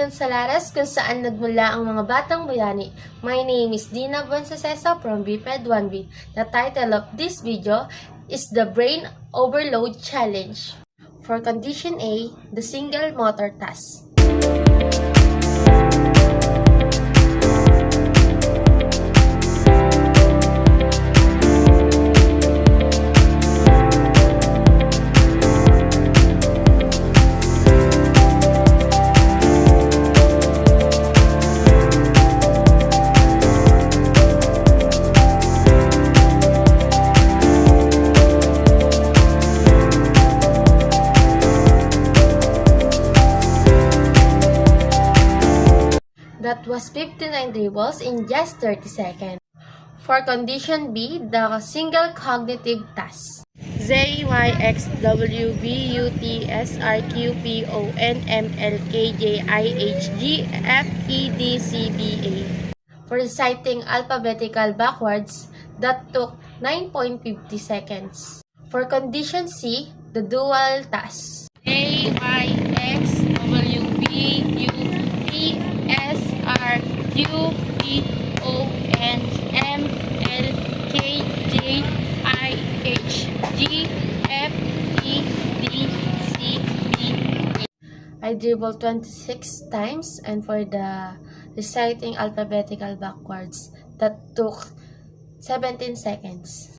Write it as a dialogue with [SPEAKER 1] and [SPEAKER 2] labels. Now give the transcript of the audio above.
[SPEAKER 1] Milyon Salares kung saan nagmula ang mga batang bayani. My name is Dina Buensasesa from BPED 1B. The title of this video is the Brain Overload Challenge. For Condition A, the Single Motor Task. That was 59 dribbles in just 30 seconds. For Condition B, the Single Cognitive Task. Z, Y, X, W, V, U, T, S, R, Q, P, O, N, M, L, K, J, I, H, G, F, E, D, C, B, A. For reciting alphabetical backwards, that took 9.50 seconds. For Condition C, the Dual Task. A, Y, X, W, V, U, T, S, R, Q, P, O, N, M, L, K, J, I, H, G, F, E, D, C, B, A. I dribbled 26 times, and for the reciting alphabetical backwards, that took 17 seconds.